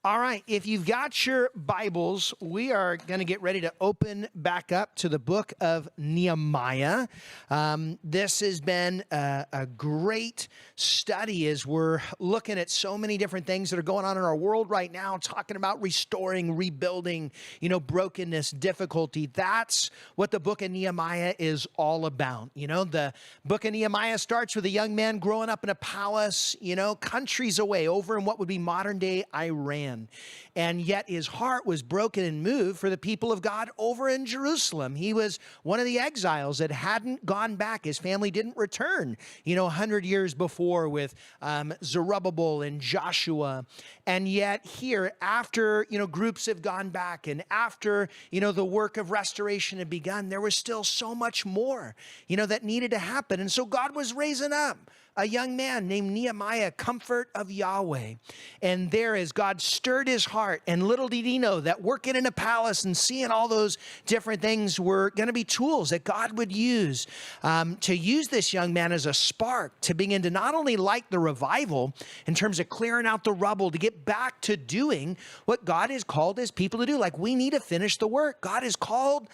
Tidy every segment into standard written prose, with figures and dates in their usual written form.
All right, if you've got your Bibles, we are going to get ready to open back up to the book of Nehemiah. This has been a great study as we're looking at so many different things that are going on in our world right now, talking about restoring, rebuilding, brokenness, difficulty. That's what the book of Nehemiah is all about. The book of Nehemiah starts with a young man growing up in a palace, countries away over in what would be modern day Iran. And yet his heart was broken and moved for the people of God over in Jerusalem. He was one of the exiles that hadn't gone back. His family didn't return, 100 years before with Zerubbabel and Joshua. And yet here, after, groups have gone back and after, the work of restoration had begun, there was still so much more, that needed to happen. And so God was raising up a young man named Nehemiah, comfort of Yahweh. And there, as God stirred his heart, and little did he know that working in a palace and seeing all those different things were going to be tools that God would use to use this young man as a spark to begin to not only light the revival in terms of clearing out the rubble, to get back to doing what God has called his people to do. Like, we need to finish the work. God has called,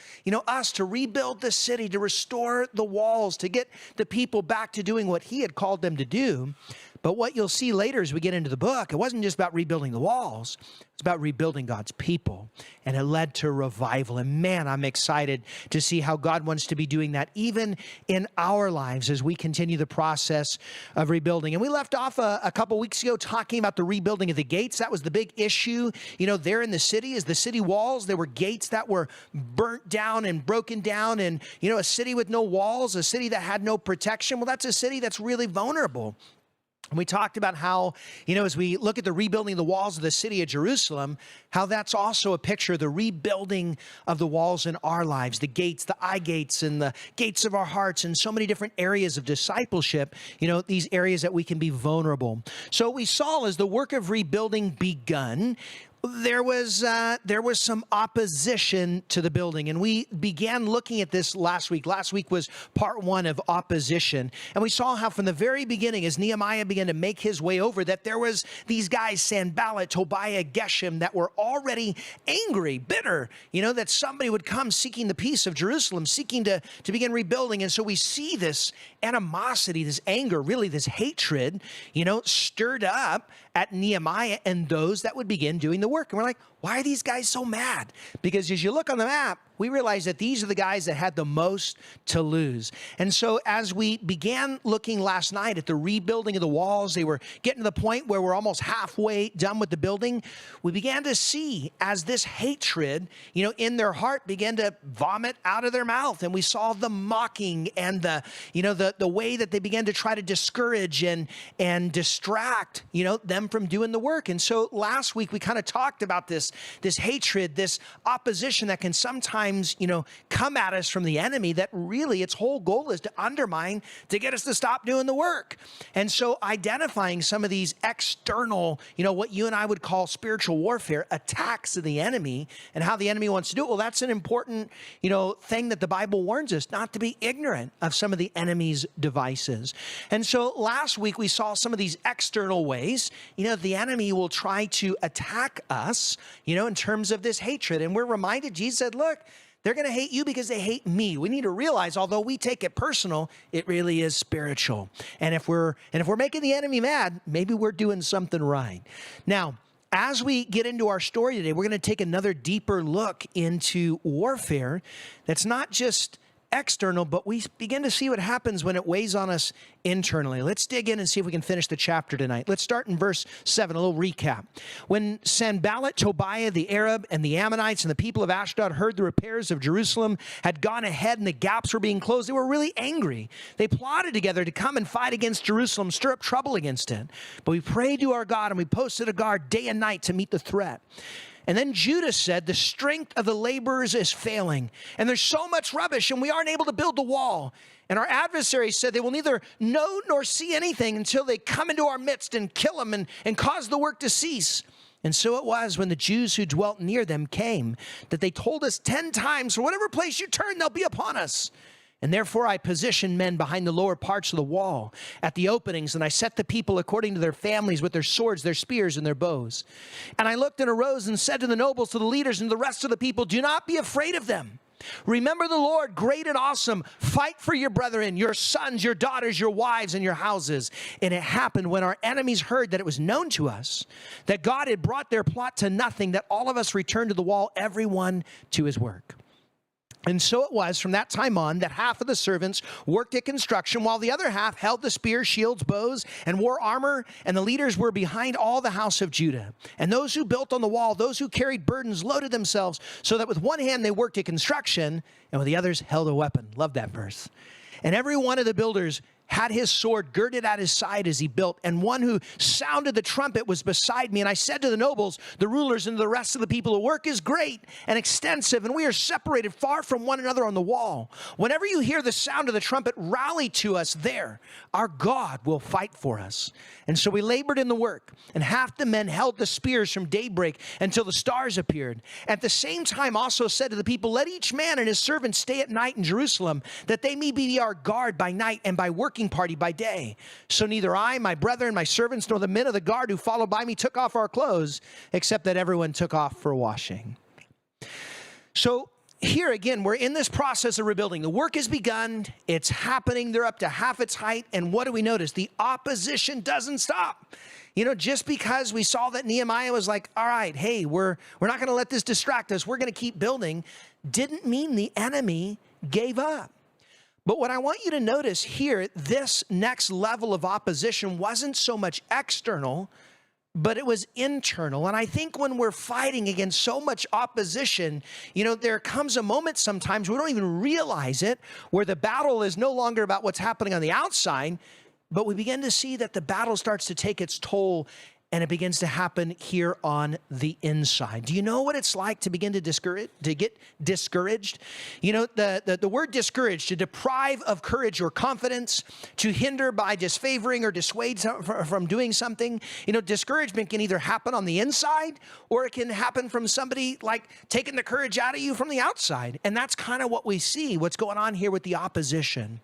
us to rebuild the city, to restore the walls, to get the people back to doing what he had called them to do. But what you'll see later as we get into the book, it wasn't just about rebuilding the walls. It's about rebuilding God's people. And it led to revival. And man, I'm excited to see how God wants to be doing that even in our lives as we continue the process of rebuilding. And we left off a couple weeks ago talking about the rebuilding of the gates. That was the big issue, there in the city, is the city walls. There were gates that were burnt down and broken down. And, a city with no walls, a city that had no protection. Well, that's a city that's really vulnerable. And we talked about how, as we look at the rebuilding of the walls of the city of Jerusalem, how that's also a picture of the rebuilding of the walls in our lives, the gates, the eye gates, and the gates of our hearts, and so many different areas of discipleship, these areas that we can be vulnerable. So what we saw as the work of rebuilding begun, there was some opposition to the building, and we began looking at this last week. Last week was part one of opposition, and we saw how from the very beginning, as Nehemiah began to make his way over, that there was these guys, Sanballat, Tobiah, Geshem, that were already angry, bitter, that somebody would come seeking the peace of Jerusalem, seeking to begin rebuilding. And so we see this animosity, this anger, really this hatred, stirred up at Nehemiah and those that would begin doing the work. And we're like, why are these guys so mad? Because as you look on the map, we realize that these are the guys that had the most to lose. And so as we began looking last night at the rebuilding of the walls, they were getting to the point where we're almost halfway done with the building. We began to see as this hatred, in their heart began to vomit out of their mouth. And we saw the mocking and the way that they began to try to discourage and distract, them from doing the work. And so last week we kind of talked about this hatred, this opposition that can sometimes, come at us from the enemy, that really its whole goal is to undermine, to get us to stop doing the work. And so identifying some of these external, what you and I would call spiritual warfare attacks of the enemy and how the enemy wants to do it. Well, that's an important, thing that the Bible warns us not to be ignorant of some of the enemy's devices. And so last week we saw some of these external ways, the enemy will try to attack us, in terms of this hatred. And we're reminded, Jesus said, look, they're going to hate you because they hate me. We need to realize, although we take it personal, it really is spiritual. And if we're making the enemy mad, maybe we're doing something right. Now, as we get into our story today, we're going to take another deeper look into warfare that's not just external, but we begin to see what happens when it weighs on us internally. Let's dig in and see if we can finish the chapter tonight. Let's start in verse 7, a little recap. When Sanballat, Tobiah, the Arab, and the Ammonites and the people of Ashdod heard the repairs of Jerusalem had gone ahead and the gaps were being closed, they were really angry. They plotted together to come and fight against Jerusalem, stir up trouble against it. But we prayed to our God and we posted a guard day and night to meet the threat. And then Judah said, the strength of the laborers is failing, and there's so much rubbish, and we aren't able to build the wall. And our adversaries said they will neither know nor see anything until they come into our midst and kill them and cause the work to cease. And so it was when the Jews who dwelt near them came that they told us 10 times, for whatever place you turn, they'll be upon us. And therefore I positioned men behind the lower parts of the wall at the openings, and I set the people according to their families with their swords, their spears, and their bows. And I looked and arose and said to the nobles, to the leaders, and to the rest of the people, do not be afraid of them. Remember the Lord, great and awesome. Fight for your brethren, your sons, your daughters, your wives, and your houses. And it happened when our enemies heard that it was known to us that God had brought their plot to nothing, that all of us returned to the wall, everyone to his work. And so it was from that time on that half of the servants worked at construction, while the other half held the spears, shields, bows, and wore armor, and the leaders were behind all the house of Judah. And those who built on the wall, those who carried burdens, loaded themselves, so that with one hand they worked at construction, and with the others held a weapon. Love that verse. And every one of the builders had his sword girded at his side as he built, and one who sounded the trumpet was beside me. And I said to the nobles, the rulers, and to the rest of the people, the work is great and extensive, and we are separated far from one another on the wall. Whenever you hear the sound of the trumpet, rally to us there. Our God will fight for us. And so we labored in the work, and half the men held the spears from daybreak until the stars appeared. At the same time also said to the people, let each man and his servant stay at night in Jerusalem, that they may be our guard by night and by working party by day. So neither I, my brethren, my servants, nor the men of the guard who followed by me took off our clothes, except that everyone took off for washing. So here again, we're in this process of rebuilding. The work has begun. It's happening. They're up to half its height. And what do we notice? The opposition doesn't stop. You know, just because we saw that Nehemiah was like, all right, hey, we're not going to let this distract us. We're going to keep building, didn't mean the enemy gave up. But what I want you to notice here, this next level of opposition wasn't so much external, but it was internal. And I think when we're fighting against so much opposition, you know, there comes a moment sometimes we don't even realize it, where the battle is no longer about what's happening on the outside, but we begin to see that the battle starts to take its toll, and it begins to happen here on the inside. Do you know what it's like to begin to get discouraged? You know, the word discouraged, to deprive of courage or confidence, to hinder by disfavoring or dissuade from doing something. You know, discouragement can either happen on the inside, or it can happen from somebody like taking the courage out of you from the outside. And that's kind of what we see, what's going on here with the opposition.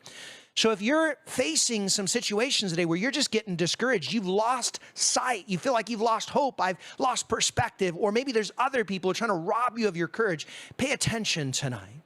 So if you're facing some situations today where you're just getting discouraged, you've lost sight, you feel like you've lost hope, I've lost perspective, or maybe there's other people who are trying to rob you of your courage, pay attention tonight.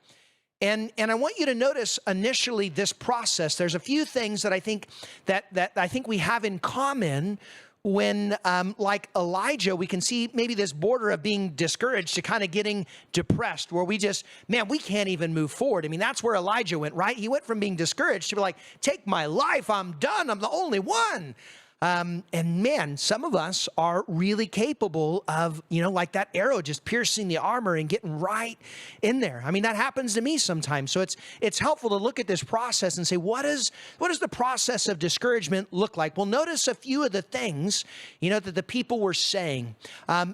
And I want you to notice initially this process. There's a few things that I think that I think we have in common when, like Elijah, we can see maybe this border of being discouraged to kind of getting depressed, where we just, man, we can't even move forward. I mean, that's where Elijah went, right? He went from being discouraged to be like, take my life, I'm done, I'm the only one. And man, some of us are really capable of, you know, like that arrow just piercing the armor and getting right in there. I mean, that happens to me sometimes. So it's helpful to look at this process and say, what does the process of discouragement look like? Well, notice a few of the things, you know, that the people were saying.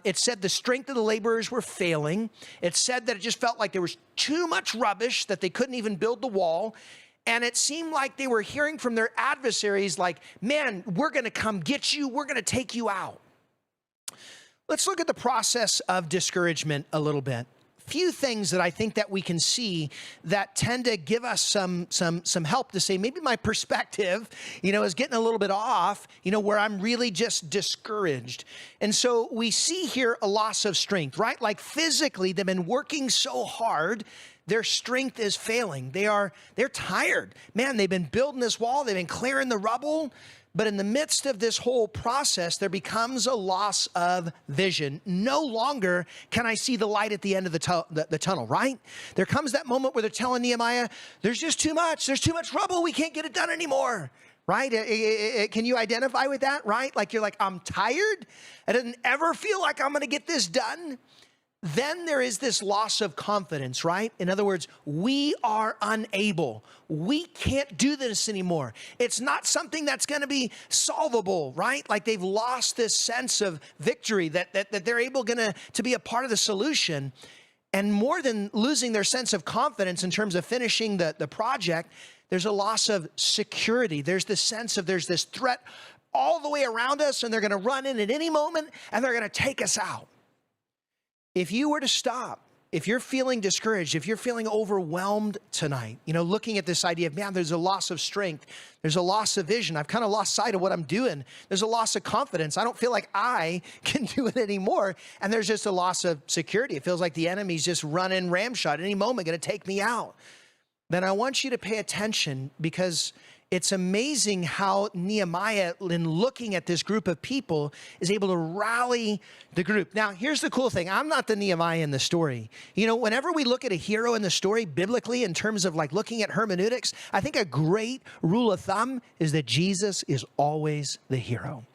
It said the strength of the laborers were failing. It said that it just felt like there was too much rubbish, that they couldn't even build the wall. And it seemed like they were hearing from their adversaries like, man, we're going to come get you. We're going to take you out. Let's look at the process of discouragement a little bit. Few things that I think that we can see that tend to give us some help to say, maybe my perspective, you know, is getting a little bit off, you know, where I'm really just discouraged. And so we see here a loss of strength, right? Like physically, they've been working so hard, their strength is failing. They're tired. Man, they've been building this wall. They've been clearing the rubble. But in the midst of this whole process, there becomes a loss of vision. No longer can I see the light at the end of the tunnel, right? There comes that moment where they're telling Nehemiah, there's just too much. There's too much rubble. We can't get it done anymore, right? Can you identify with that, right? Like you're like, I'm tired. I didn't ever feel like I'm going to get this done. Then there is this loss of confidence, right? In other words, we are unable. We can't do this anymore. It's not something that's going to be solvable, right? Like they've lost this sense of victory, that they're able to be a part of the solution. And more than losing their sense of confidence in terms of finishing the project, there's a loss of security. There's this sense of there's this threat all the way around us, and they're going to run in at any moment, and they're going to take us out. If you were to stop, if you're feeling discouraged, if you're feeling overwhelmed tonight, looking at this idea of, man, there's a loss of strength, there's a loss of vision, I've kind of lost sight of what I'm doing, there's a loss of confidence, I don't feel like I can do it anymore, and there's just a loss of security. It feels like the enemy's just running ramshot, any moment going to take me out. Then I want you to pay attention, because it's amazing how Nehemiah, in looking at this group of people, is able to rally the group. Now, here's the cool thing. I'm not the Nehemiah in the story. Whenever we look at a hero in the story biblically, in terms of like looking at hermeneutics, I think a great rule of thumb is that Jesus is always the hero.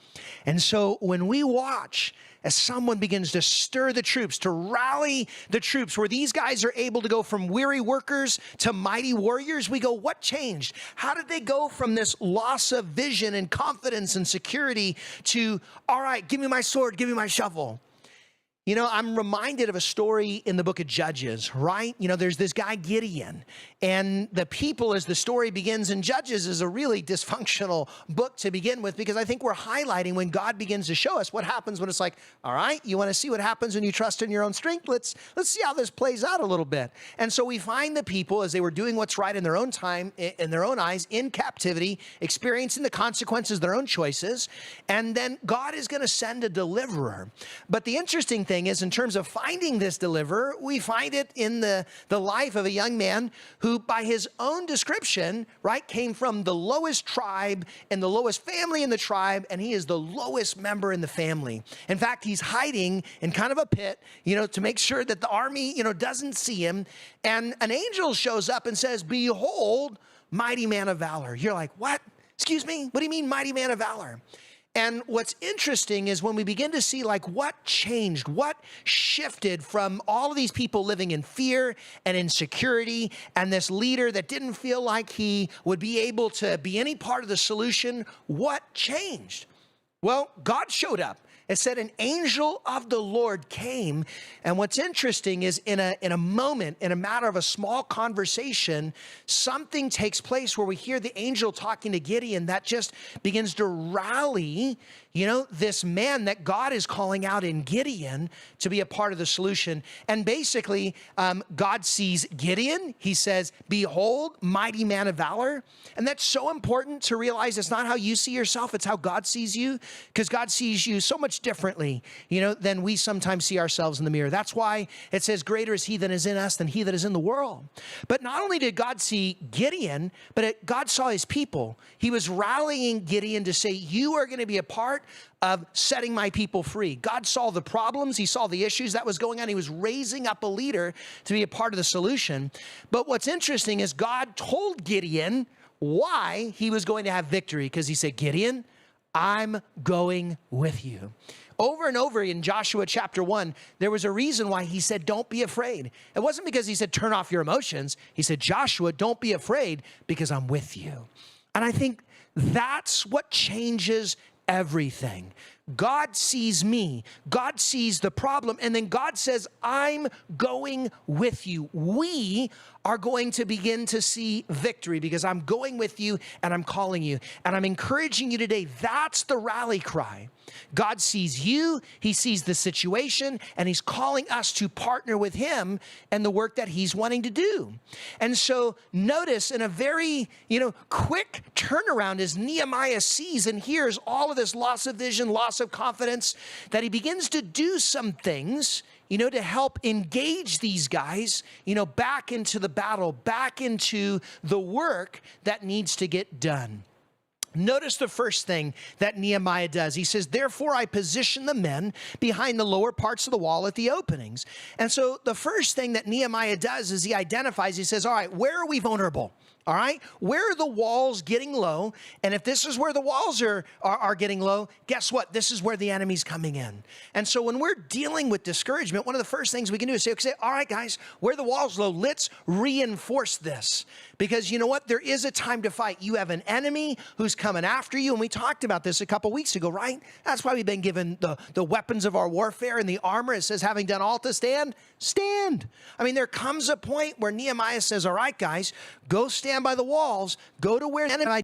And so when we watch as someone begins to stir the troops, to rally the troops, where these guys are able to go from weary workers to mighty warriors, we go, what changed? How did they go from this loss of vision and confidence and security to, all right, give me my sword, give me my shovel? I'm reminded of a story in the book of Judges, right? There's this guy Gideon, and the people, as the story begins in Judges, is a really dysfunctional book to begin with, because I think we're highlighting when God begins to show us what happens when it's like, all right, you want to see what happens when you trust in your own strength? Let's see how this plays out a little bit. And so we find the people, as they were doing what's right in their own time, in their own eyes, in captivity, experiencing the consequences of their own choices, and then God is going to send a deliverer. But the interesting thing is, in terms of finding this deliverer, we find it in the life of a young man who, by his own description, right, came from the lowest tribe and the lowest family in the tribe, and he is the lowest member in the family. In fact, he's hiding in kind of a pit, to make sure that the army, doesn't see him. And an angel shows up and says, "Behold, mighty man of valor." You're like, what? Excuse me? What do you mean, mighty man of valor? And what's interesting is when we begin to see like what changed, what shifted from all of these people living in fear and insecurity, and this leader that didn't feel like he would be able to be any part of the solution, what changed? Well, God showed up. It said an angel of the Lord came. And what's interesting is in a moment, in a matter of a small conversation, something takes place where we hear the angel talking to Gideon that just begins to rally, this man that God is calling out in Gideon to be a part of the solution. And basically, God sees Gideon. He says, "Behold, mighty man of valor." And that's so important to realize. It's not how you see yourself, it's how God sees you, because God sees you so much differently, than we sometimes see ourselves in the mirror. That's why it says, "Greater is he that is in us than he that is in the world." But not only did God see Gideon, but God saw his people. He was rallying Gideon to say, you are going to be a part of setting my people free. God saw the problems. He saw the issues that was going on. He was raising up a leader to be a part of the solution. But what's interesting is God told Gideon why he was going to have victory, because he said, "Gideon, I'm going with you." Over and over in Joshua chapter 1, there was a reason why he said, don't be afraid. It wasn't because he said, turn off your emotions. He said, Joshua, don't be afraid, because I'm with you. And I think that's what changes everything. God sees me. God sees the problem. And then God says, I'm going with you. We are going to begin to see victory because I'm going with you and I'm calling you. And I'm encouraging you today. That's the rally cry. God sees you. He sees the situation, and he's calling us to partner with him and the work that he's wanting to do. And so notice in a very, quick turnaround as Nehemiah sees and hears all of this loss of vision, loss of confidence, that he begins to do some things, to help engage these guys, back into the battle, back into the work that needs to get done. Notice the first thing that Nehemiah does. He says, therefore I position the men behind the lower parts of the wall at the openings. And so the first thing that Nehemiah does is he identifies, he says, all right, where are we vulnerable? All right, where are the walls getting low? And if this is where the walls are getting low, guess what? This is where the enemy's coming in. And so when we're dealing with discouragement, one of the first things we can do is say, all right, guys, where the wall's low, let's reinforce this. Because you know what? There is a time to fight. You have an enemy who's coming after you. And we talked about this a couple weeks ago, right? That's why we've been given the weapons of our warfare and the armor. It says, having done all to stand, stand. I mean, there comes a point where Nehemiah says, all right, guys, go stand by the walls, go to where the enemy